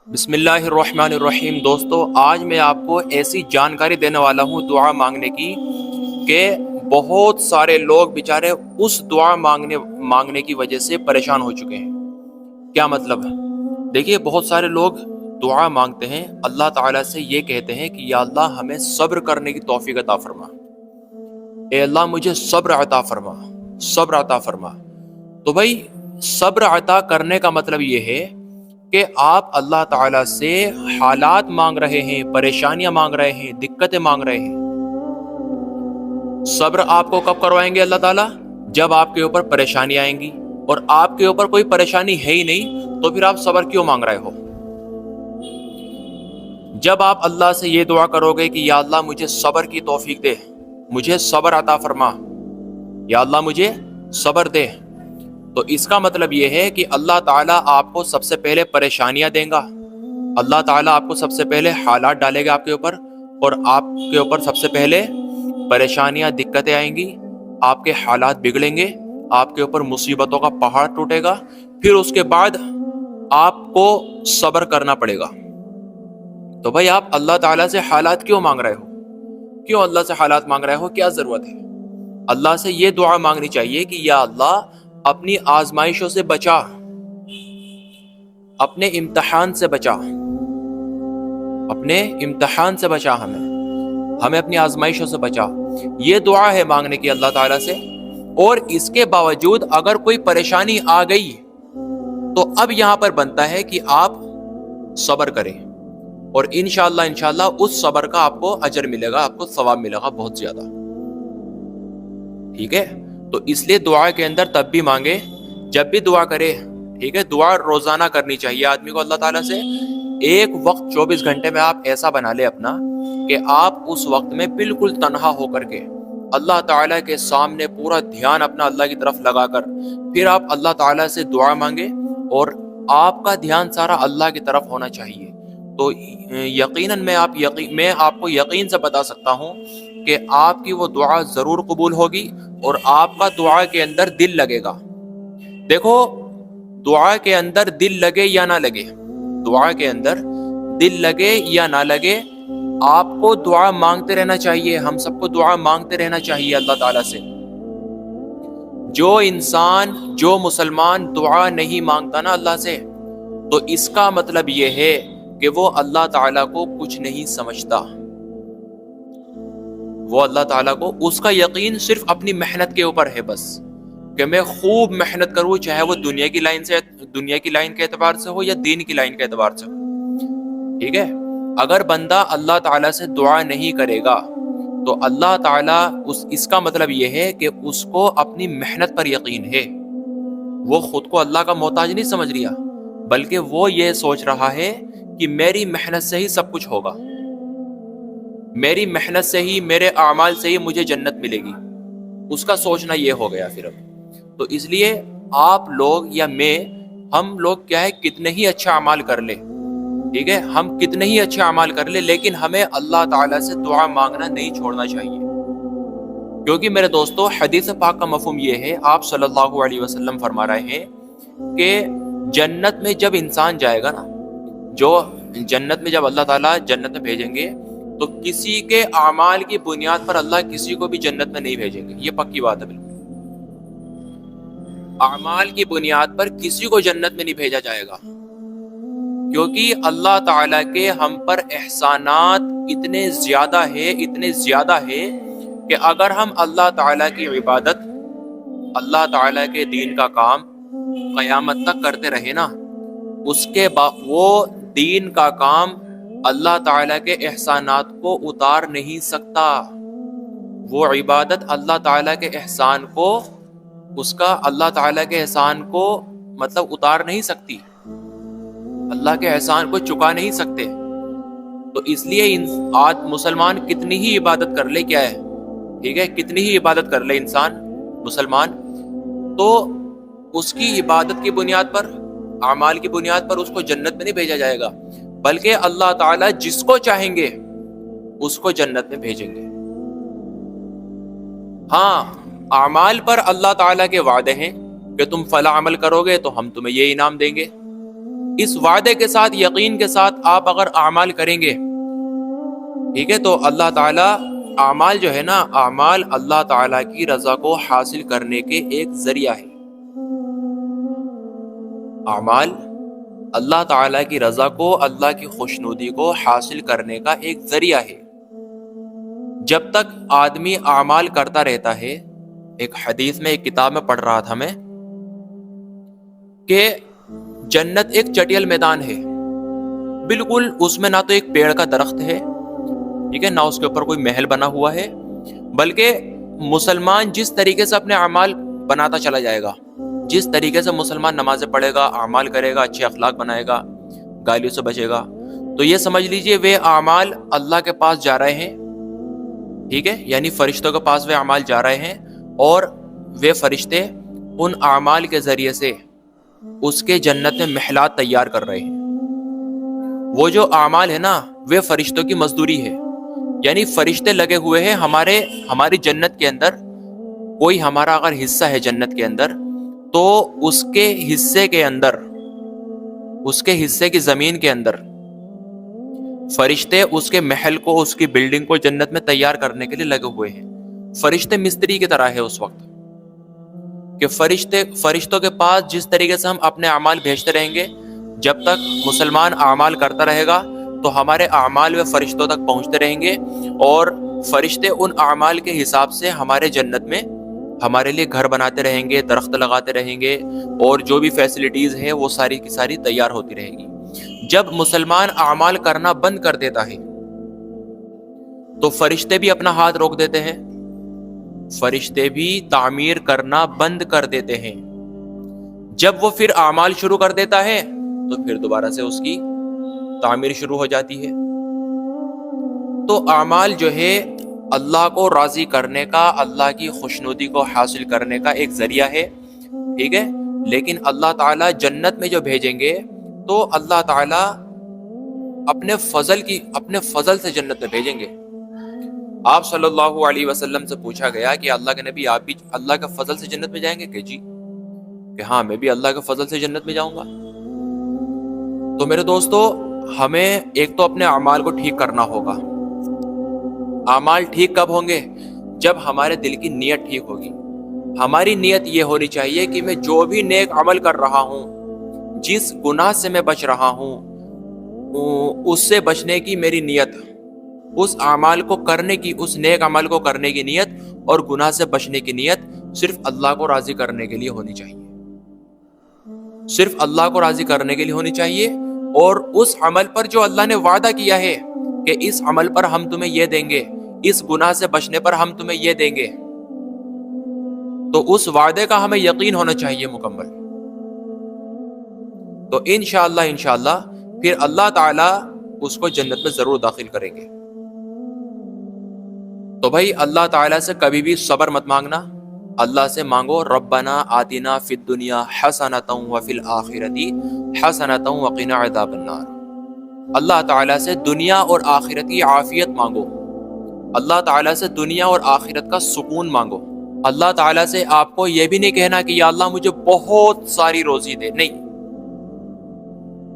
بسم اللہ الرحمن الرحیم۔ دوستو، آج میں آپ کو ایسی جانکاری دینے والا ہوں دعا مانگنے کی کہ بہت سارے لوگ بیچارے اس دعا مانگنے کی وجہ سے پریشان ہو چکے ہیں۔ کیا مطلب؟ دیکھیے، بہت سارے لوگ دعا مانگتے ہیں، اللہ تعالیٰ سے یہ کہتے ہیں کہ یا اللہ ہمیں صبر کرنے کی توفیق عطا فرما، اے اللہ مجھے صبر عطا فرما، صبر عطا فرما۔ تو بھائی، صبر عطا کرنے کا مطلب یہ ہے کہ آپ اللہ تعالیٰ سے حالات مانگ رہے ہیں، پریشانیاں مانگ رہے ہیں، دقتیں مانگ رہے ہیں۔ صبر آپ کو کب کروائیں گے اللہ تعالیٰ؟ جب آپ کے اوپر پریشانی آئیں گی، اور آپ کے اوپر کوئی پریشانی ہے ہی نہیں تو پھر آپ صبر کیوں مانگ رہے ہو؟ جب آپ اللہ سے یہ دعا کرو گے کہ یا اللہ مجھے صبر کی توفیق دے، مجھے صبر عطا فرما، یا اللہ مجھے صبر دے، تو اس کا مطلب یہ ہے کہ اللہ تعالیٰ آپ کو سب سے پہلے پریشانیاں دیں گا، اللہ تعالیٰ آپ کو سب سے پہلے حالات ڈالے گا آپ کے اوپر، اور آپ کے اوپر سب سے پہلے پریشانیاں، دقتیں آئیں گی، آپ کے حالات بگڑیں گے، آپ کے اوپر مصیبتوں کا پہاڑ ٹوٹے گا، پھر اس کے بعد آپ کو صبر کرنا پڑے گا۔ تو بھائی، آپ اللہ تعالیٰ سے حالات کیوں مانگ رہے ہو؟ کیوں اللہ سے حالات مانگ رہے ہو؟ کیا ضرورت ہے؟ اللہ سے یہ دعا مانگنی چاہیے کہ یا اللہ اپنی آزمائشوں سے بچا، اپنے امتحان سے بچا، اپنے امتحان سے بچا، ہمیں اپنی آزمائشوں سے بچا۔ یہ دعا ہے مانگنے کی اللہ تعالیٰ سے۔ اور اس کے باوجود اگر کوئی پریشانی آ گئی تو اب یہاں پر بنتا ہے کہ آپ صبر کریں، اور انشاءاللہ اس صبر کا آپ کو اجر ملے گا، آپ کو ثواب ملے گا بہت زیادہ۔ ٹھیک ہے؟ تو اس لیے دعا کے اندر تب بھی مانگے جب بھی دعا کرے۔ ٹھیک ہے؟ دعا روزانہ کرنی چاہیے آدمی کو اللہ تعالیٰ سے۔ ایک وقت 24 گھنٹے میں آپ ایسا بنا لے اپنا کہ آپ اس وقت میں بالکل تنہا ہو کر کے اللہ تعالیٰ کے سامنے پورا دھیان اپنا اللہ کی طرف لگا کر پھر آپ اللہ تعالیٰ سے دعا مانگے، اور آپ کا دھیان سارا اللہ کی طرف ہونا چاہیے۔ تو یقیناً میں آپ کو یقین سے بتا سکتا ہوں کہ آپ کی وہ دعا ضرور قبول ہوگی، اور آپ کا دعا کے اندر دل لگے گا۔ دیکھو، دعا کے اندر دل لگے یا نہ لگے، دعا کے اندر دل لگے یا نہ لگے، آپ کو دعا مانگتے رہنا چاہیے، ہم سب کو دعا مانگتے رہنا چاہیے اللہ تعالیٰ سے۔ جو مسلمان دعا نہیں مانگتا نا اللہ سے، تو اس کا مطلب یہ ہے کہ وہ اللہ تعالیٰ کو کچھ نہیں سمجھتا۔ وہ اللہ تعالیٰ کو، اس کا یقین صرف اپنی محنت کے اوپر ہے بس، کہ میں خوب محنت کروں، چاہے وہ دنیا کی لائن کے اعتبار سے ہو یا دین کی لائن کے اعتبار سے ہو۔ ٹھیک ہے؟ اگر بندہ اللہ تعالیٰ سے دعا نہیں کرے گا تو اللہ تعالیٰ اس کا مطلب یہ ہے کہ اس کو اپنی محنت پر یقین ہے، وہ خود کو اللہ کا محتاج نہیں سمجھ رہا، بلکہ وہ یہ سوچ رہا ہے کہ میری محنت سے ہی سب کچھ ہوگا، میری محنت سے ہی، میرے اعمال سے ہی مجھے جنت ملے گی۔ اس کا سوچنا یہ ہو گیا پھر اب۔ تو اس لیے آپ لوگ یا ہم لوگ کیا ہے، کتنے ہی اچھا اعمال کر لیں، ٹھیک ہے، ہم کتنے ہی اچھے اعمال کر لیں، لیکن ہمیں اللہ تعالیٰ سے دعا مانگنا نہیں چھوڑنا چاہیے۔ کیونکہ میرے دوستو، حدیث پاک کا مفہوم یہ ہے، آپ صلی اللہ علیہ وسلم فرما رہے ہیں کہ جنت میں جب انسان جائے گا نا، جنت میں جب اللہ تعالیٰ جنت میں بھیجیں گے تو کسی کے اعمال کی بنیاد پر اللہ کسی کو بھی جنت میں نہیں بھیجیں گے، یہ پکی بات ہے بالکل۔ اعمال کی بنیاد پر کسی کو جنت میں نہیں بھیجا جائے گا، کیونکہ اللہ تعالیٰ کے ہم پر احسانات اتنے زیادہ ہے کہ اگر ہم اللہ تعالیٰ کی عبادت، اللہ تعالیٰ کے دین کا کام قیامت تک کرتے رہے نا، اس کے وہ دین کا کام اللہ تعالیٰ کے احسانات کو اتار نہیں سکتا۔ وہ عبادت اللہ تعالیٰ کے احسان کو، اللہ تعالیٰ کے احسان کو مطلب اتار نہیں سکتی، اللہ کے احسان کو چکا نہیں سکتے۔ تو اس لیے آج مسلمان کتنی ہی عبادت کر لے، کیا ہے، ٹھیک ہے، کتنی ہی عبادت کر لے انسان مسلمان، تو اس کی عبادت کی بنیاد پر، اعمال کی بنیاد پر اس کو جنت میں نہیں بھیجا جائے گا، بلکہ اللہ تعالیٰ جس کو چاہیں گے اس کو جنت میں بھیجیں گے۔ ہاں، اعمال پر اللہ تعالیٰ کے وعدے ہیں کہ تم فلاں عمل کرو گے تو ہم تمہیں یہ انعام دیں گے، اس وعدے کے ساتھ، یقین کے ساتھ آپ اگر اعمال کریں گے، ٹھیک ہے، تو اللہ تعالیٰ اعمال جو ہے نا، اعمال اللہ تعالیٰ کی رضا کو حاصل کرنے کے ایک ذریعہ ہے۔ اعمال اللہ تعالیٰ کی رضا کو، اللہ کی خوشنودی کو حاصل کرنے کا ایک ذریعہ ہے۔ جب تک آدمی اعمال کرتا رہتا ہے، ایک حدیث میں، ایک کتاب میں پڑھ رہا تھا میں کہ جنت ایک چٹیل میدان ہے، بالکل اس میں نہ تو ایک پیڑ کا درخت ہے، ٹھیک ہے، نہ اس کے اوپر کوئی محل بنا ہوا ہے، بلکہ مسلمان جس طریقے سے اپنے اعمال بناتا چلا جائے گا، جس طریقے سے مسلمان نمازیں پڑھے گا، اعمال کرے گا، اچھے اخلاق بنائے گا، گالیوں سے بچے گا، تو یہ سمجھ لیجئے وہ اعمال اللہ کے پاس جا رہے ہیں، ٹھیک ہے، یعنی فرشتوں کے پاس وہ اعمال جا رہے ہیں، اور وہ فرشتے ان اعمال کے ذریعے سے اس کے جنت میں محلات تیار کر رہے ہیں۔ وہ جو اعمال ہے نا، وہ فرشتوں کی مزدوری ہے، یعنی فرشتے لگے ہوئے ہیں ہماری جنت کے اندر۔ کوئی ہمارا اگر حصہ ہے جنت کے اندر، تو اس کے حصے کی زمین کے اندر فرشتے اس کے محل کو، اس کی بلڈنگ کو جنت میں تیار کرنے کے لیے لگے ہوئے ہیں۔ فرشتے مستری کی طرح ہے اس وقت، کہ فرشتوں کے پاس جس طریقے سے ہم اپنے اعمال بھیجتے رہیں گے، جب تک مسلمان اعمال کرتا رہے گا تو ہمارے اعمال وہ فرشتوں تک پہنچتے رہیں گے، اور فرشتے ان اعمال کے حساب سے ہمارے جنت میں ہمارے لیے گھر بناتے رہیں گے، درخت لگاتے رہیں گے، اور جو بھی فیسلٹیز ہیں وہ ساری کی ساری تیار ہوتی رہے گی۔ جب مسلمان اعمال کرنا بند کر دیتا ہے تو فرشتے بھی اپنا ہاتھ روک دیتے ہیں، فرشتے بھی تعمیر کرنا بند کر دیتے ہیں۔ جب وہ پھر اعمال شروع کر دیتا ہے تو پھر دوبارہ سے اس کی تعمیر شروع ہو جاتی ہے۔ تو اعمال جو ہے اللہ کو راضی کرنے کا، اللہ کی خوشنودی کو حاصل کرنے کا ایک ذریعہ ہے، ٹھیک ہے، لیکن اللہ تعالیٰ جنت میں جو بھیجیں گے تو اللہ تعالیٰ اپنے فضل سے جنت میں بھیجیں گے۔ آپ صلی اللہ علیہ وسلم سے پوچھا گیا کہ اللہ کے نبی، آپ بھی اللہ کے فضل سے جنت میں جائیں گے؟ کہ جی، کہ ہاں میں بھی اللہ کے فضل سے جنت میں جاؤں گا۔ تو میرے دوستو، ہمیں ایک تو اپنے اعمال کو ٹھیک کرنا ہوگا۔ اعمال ٹھیک کب ہوں گے؟ جب ہمارے دل کی نیت ٹھیک ہوگی۔ ہماری نیت یہ ہونی چاہیے کہ میں جو بھی نیک عمل کر رہا ہوں، جس گناہ سے میں بچ رہا ہوں، اس سے بچنے کی میری نیت، اس اعمال کو کرنے کی، اس نیک عمل کو کرنے کی نیت اور گناہ سے بچنے کی نیت صرف اللہ کو راضی کرنے کے لیے ہونی چاہیے، صرف اللہ کو راضی کرنے کے لیے ہونی چاہیے، اور اس عمل پر جو اللہ نے وعدہ کیا ہے کہ اس عمل پر ہم تمہیں یہ دیں گے، اس گناہ سے بچنے پر ہم تمہیں یہ دیں گے، تو اس وعدے کا ہمیں یقین ہونا چاہیے مکمل۔ تو انشاءاللہ پھر اللہ تعالیٰ اس کو جنت میں ضرور داخل کریں گے۔ تو بھائی اللہ تعالیٰ سے کبھی بھی صبر مت مانگنا، اللہ سے مانگو ربنا آتنا فی الدنیا حسنۃ وفی الآخرۃ حسنۃ وقنا عذاب النار۔ اللہ تعالیٰ سے دنیا اور آخرت کی عافیت مانگو، اللہ تعالیٰ سے دنیا اور آخرت کا سکون مانگو۔ اللہ تعالیٰ سے آپ کو یہ بھی نہیں کہنا کہ یا اللہ مجھے بہت ساری روزی دے، نہیں،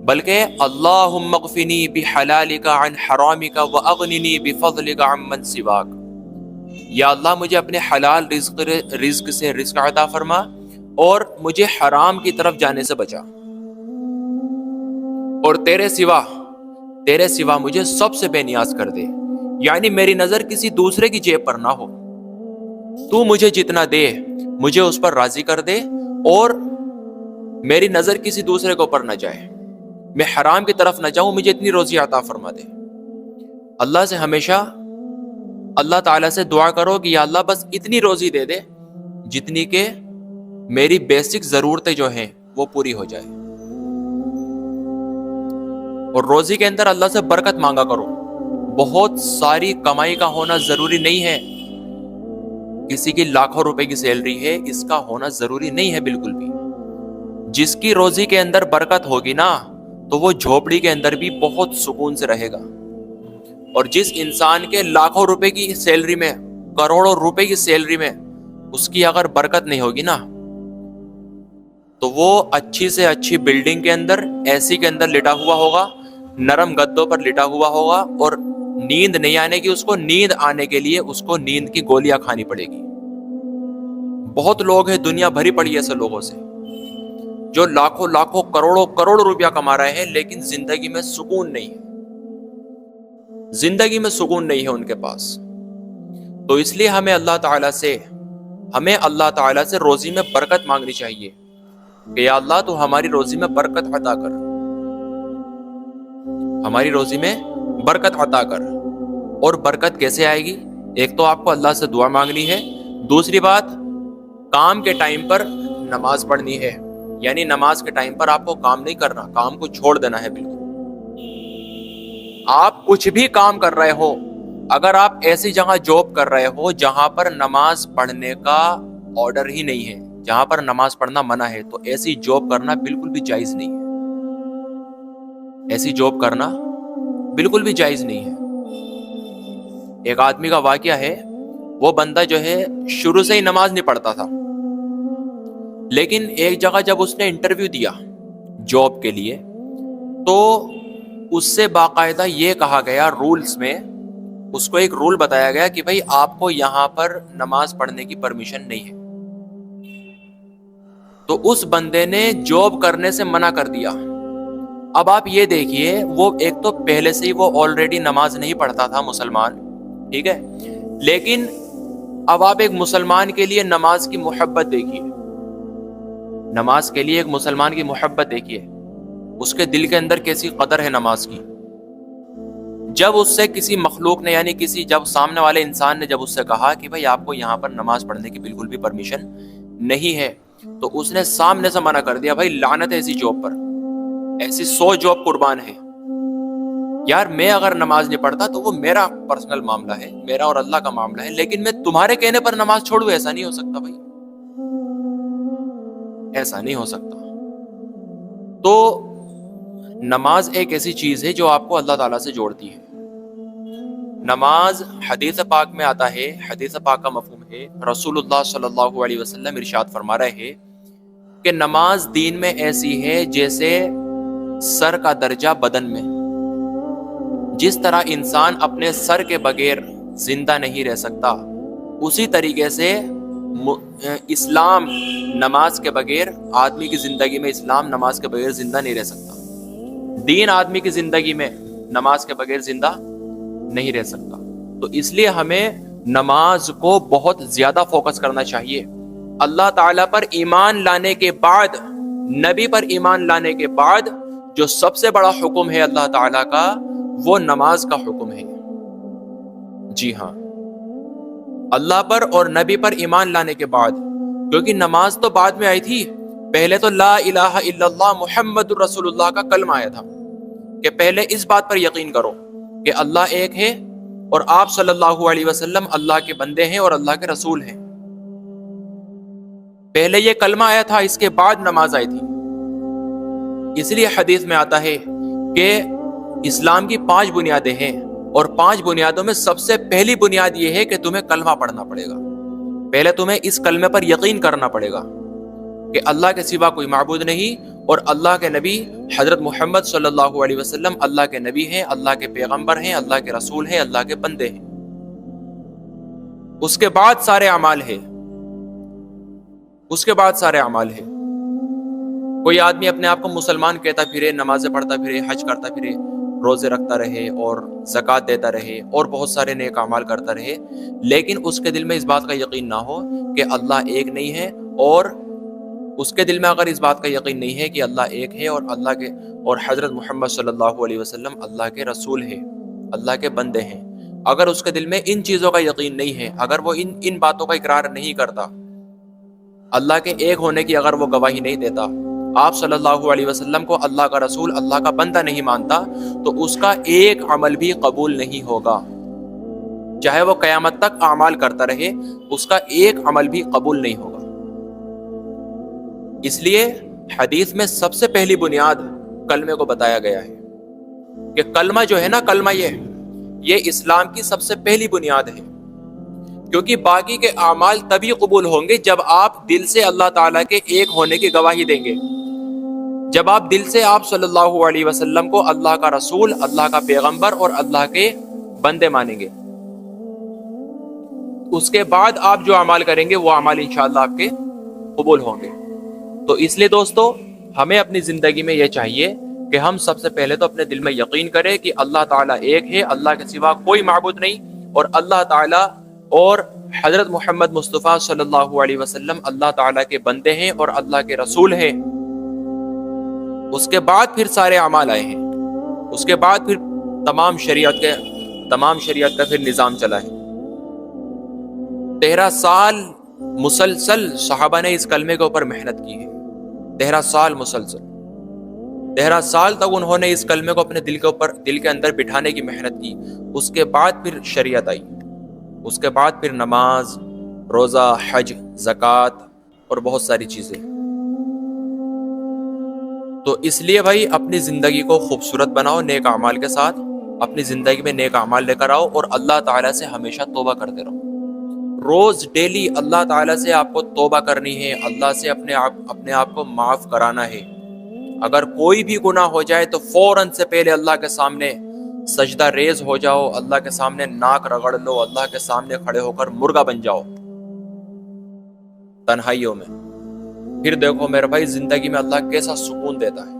بلکہ اللہم اغفنی بحلالک عن حرامک واغننی بفضلک عمن سواک۔ یا اللہ مجھے اپنے حلال رزق سے رزق عطا فرما، اور مجھے حرام کی طرف جانے سے بچا، اور تیرے سوا مجھے سب سے بے نیاز کر دے، یعنی میری نظر کسی دوسرے کی جیب پر نہ ہو، تو مجھے جتنا دے مجھے اس پر راضی کر دے، اور میری نظر کسی دوسرے کے اوپر نہ جائے، میں حرام کی طرف نہ جاؤں، مجھے اتنی روزی عطا فرما دے۔ اللہ سے ہمیشہ، اللہ تعالیٰ سے دعا کرو کہ یا اللہ بس اتنی روزی دے دے جتنی کہ میری بیسک ضرورتیں جو ہیں وہ پوری ہو جائے، اور روزی کے اندر اللہ سے برکت مانگا کرو۔ بہت ساری کمائی کا ہونا ضروری نہیں ہے، کسی کی لاکھوں روپے کی سیلری ہے، اس کا ہونا ضروری نہیں ہے بالکل بھی۔ جس کی روزی کے اندر برکت ہوگی نا، تو وہ جھوپڑی کے اندر بھی بہت سکون سے رہے گا، اور جس انسان کے لاکھوں روپے کی سیلری میں، کروڑوں روپے کی سیلری میں اس کی اگر برکت نہیں ہوگی نا، تو وہ اچھی سے اچھی بلڈنگ کے اندر ایسی کے اندر لٹا ہوا ہوگا، نرم گدوں پر لٹا ہوا ہوگا، اور نیند نہیں آنے کی اس کو، نیند آنے کے لیے اس کو نیند کی گولیاں کھانی پڑے گی۔ بہت لوگ ہیں، دنیا بھری پڑی ہے ایسے لوگوں سے جو لاکھوں لاکھوں کروڑوں کروڑ روپیہ کما رہے ہیں، لیکن زندگی میں سکون نہیں ہے، زندگی میں سکون نہیں ہے ان کے پاس۔ تو اس لیے ہمیں اللہ تعالیٰ سے روزی میں برکت مانگنی چاہیے کہ یا اللہ تو ہماری روزی میں برکت عطا کر، ہماری روزی میں برکت عطا کر۔ اور برکت کیسے آئے گی؟ ایک تو آپ کو اللہ سے دعا مانگنی ہے، دوسری بات کام کے ٹائم پر نماز پڑھنی ہے، یعنی نماز کے ٹائم پر آپ کو کام نہیں کرنا، کام کو چھوڑ دینا ہے بالکل۔ آپ کچھ بھی کام کر رہے ہو، اگر آپ ایسی جگہ جاب کر رہے ہو جہاں پر نماز پڑھنے کا آرڈر ہی نہیں ہے، جہاں پر نماز پڑھنا منع ہے، تو ایسی جاب کرنا بالکل بھی جائز نہیں ہے، ایسی جاب کرنا بالکل بھی جائز نہیں ہے۔ ایک آدمی کا واقعہ ہے، وہ بندہ جو ہے شروع سے ہی نماز نہیں پڑھتا تھا، لیکن ایک جگہ جب اس نے انٹرویو دیا جاب کے لیے تو اس سے باقاعدہ یہ کہا گیا، رولز میں اس کو ایک رول بتایا گیا کہ بھائی آپ کو یہاں پر نماز پڑھنے کی پرمیشن نہیں ہے۔ تو اس بندے نے جاب کرنے سے منع کر دیا۔ اب آپ یہ دیکھیے، وہ ایک تو پہلے سے ہی وہ آلریڈی نماز نہیں پڑھتا تھا، مسلمان، ٹھیک ہے، لیکن اب آپ ایک مسلمان کے لیے نماز کی محبت دیکھیے، نماز کے لیے ایک مسلمان کی محبت دیکھیے، اس کے دل کے اندر کیسی قدر ہے نماز کی۔ جب اس سے کسی مخلوق نے، یعنی جب سامنے والے انسان نے جب اس سے کہا کہ بھائی آپ کو یہاں پر نماز پڑھنے کی بالکل بھی پرمیشن نہیں ہے، تو اس نے سامنے سے منع کر دیا، بھائی لعنت ہے ایسی جاب پر، ایسی 100 جاب قربان ہے، یار میں اگر نماز نہیں پڑھتا تو وہ میرا پرسنل معاملہ ہے، میرا اور اللہ کا معاملہ ہے، لیکن میں تمہارے کہنے پر نماز چھوڑوں، ایسا نہیں ہو سکتا بھائی، ایسا نہیں ہو سکتا۔ تو نماز ایک ایسی چیز ہے جو آپ کو اللہ تعالیٰ سے جوڑتی ہے۔ نماز حدیث پاک میں آتا ہے، حدیث پاک کا مفہوم ہے، رسول اللہ صلی اللہ علیہ وسلم ارشاد فرما رہے ہیں کہ نماز دین میں ایسی ہے جیسے سر کا درجہ بدن میں، جس طرح انسان اپنے سر کے بغیر زندہ نہیں رہ سکتا، اسی طریقے سے اسلام نماز کے بغیر، آدمی کی زندگی میں اسلام نماز کے بغیر زندہ نہیں رہ سکتا، دین آدمی کی زندگی میں نماز کے بغیر زندہ نہیں رہ سکتا۔ تو اس لیے ہمیں نماز کو بہت زیادہ فوکس کرنا چاہیے۔ اللہ تعالیٰ پر ایمان لانے کے بعد، نبی پر ایمان لانے کے بعد جو سب سے بڑا حکم ہے اللہ تعالیٰ کا، وہ نماز کا حکم ہے۔ جی ہاں، اللہ پر اور نبی پر ایمان لانے کے بعد، کیونکہ نماز تو بعد میں آئی تھی، پہلے تو لا الہ الا اللہ محمد رسول اللہ کا کلمہ آیا تھا کہ پہلے اس بات پر یقین کرو کہ اللہ ایک ہے اور آپ صلی اللہ علیہ وسلم اللہ کے بندے ہیں اور اللہ کے رسول ہیں۔ پہلے یہ کلمہ آیا تھا، اس کے بعد نماز آئی تھی۔ اس لیے حدیث میں آتا ہے کہ اسلام کی 5 بنیادیں ہیں، اور 5 بنیادوں میں سب سے پہلی بنیاد یہ ہے کہ تمہیں کلمہ پڑھنا پڑے گا۔ پہلے تمہیں اس کلمے پر یقین کرنا پڑے گا کہ اللہ کے سوا کوئی معبود نہیں، اور اللہ کے نبی حضرت محمد صلی اللہ علیہ وسلم اللہ کے نبی ہیں، اللہ کے پیغمبر ہیں، اللہ کے رسول ہیں، اللہ کے بندے ہیں۔ اس کے بعد سارے اعمال ہیں، اس کے بعد سارے اعمال ہیں۔ کوئی آدمی اپنے آپ کو مسلمان کہتا پھرے، نمازیں پڑھتا پھرے، حج کرتا پھرے، روزے رکھتا رہے اور زکوٰۃ دیتا رہے اور بہت سارے نیک اعمال کرتا رہے، لیکن اس کے دل میں اس بات کا یقین نہ ہو کہ اللہ ایک نہیں ہے، اور اس کے دل میں اگر اس بات کا یقین نہیں ہے کہ اللہ ایک ہے اور حضرت محمد صلی اللہ علیہ وسلم اللہ کے رسول ہیں، اللہ کے بندے ہیں، اگر اس کے دل میں ان چیزوں کا یقین نہیں ہے، اگر وہ ان باتوں کا اقرار نہیں کرتا، اللہ کے ایک ہونے کی اگر وہ گواہی نہیں دیتا، آپ صلی اللہ علیہ وسلم کو اللہ کا رسول، اللہ کا بندہ نہیں مانتا، تو اس کا ایک عمل بھی قبول نہیں ہوگا، چاہے وہ قیامت تک اعمال کرتا رہے، اس کا ایک عمل بھی قبول نہیں ہوگا۔ اس لیے حدیث میں سب سے پہلی بنیاد کلمے کو بتایا گیا ہے کہ کلمہ جو ہے نا، کلمہ یہ اسلام کی سب سے پہلی بنیاد ہے کیونکہ باقی کے اعمال تبھی قبول ہوں گے جب آپ دل سے اللہ تعالیٰ کے ایک ہونے کی گواہی دیں گے، جب آپ دل سے آپ صلی اللہ علیہ وسلم کو اللہ کا رسول، اللہ کا پیغمبر اور اللہ کے بندے مانیں گے، اس کے بعد آپ جو اعمال کریں گے وہ اعمال انشاءاللہ آپ کے قبول ہوں گے۔ تو اس لیے دوستو ہمیں اپنی زندگی میں یہ چاہیے کہ ہم سب سے پہلے تو اپنے دل میں یقین کریں کہ اللہ تعالیٰ ایک ہے، اللہ کے سوا کوئی معبود نہیں، اور اللہ تعالیٰ اور حضرت محمد مصطفیٰ صلی اللہ علیہ وسلم اللہ تعالیٰ کے بندے ہیں اور اللہ کے رسول ہیں۔ اس کے بعد پھر سارے اعمال آئے ہیں، اس کے بعد پھر تمام شریعت کا پھر نظام چلا ہے۔ 13 سال مسلسل صحابہ نے اس کلمے کے اوپر محنت کی ہے، 13 سال مسلسل، 13 سال تک انہوں نے اس کلمے کو اپنے دل کے اندر بٹھانے کی محنت کی۔ اس کے بعد پھر شریعت آئی، اس کے بعد پھر نماز، روزہ، حج، زکوٰۃ اور بہت ساری چیزیں۔ تو اس لیے بھائی اپنی زندگی کو خوبصورت بناؤ نیک اعمال کے ساتھ، اپنی زندگی میں نیک اعمال لے کر آؤ اور اللہ تعالیٰ سے ہمیشہ توبہ کرتے رہو۔ روز ڈیلی اللہ تعالیٰ سے آپ کو توبہ کرنی ہے، اللہ سے اپنے آپ کو معاف کرانا ہے۔ اگر کوئی بھی گناہ ہو جائے تو فوراً سے پہلے اللہ کے سامنے سجدہ ریز ہو جاؤ، اللہ کے سامنے ناک رگڑ لو، اللہ کے سامنے کھڑے ہو کر مرغا بن جاؤ تنہائیوں میں۔ پھر دیکھو میرے بھائی زندگی میں اللہ کیسا سکون دیتا ہے۔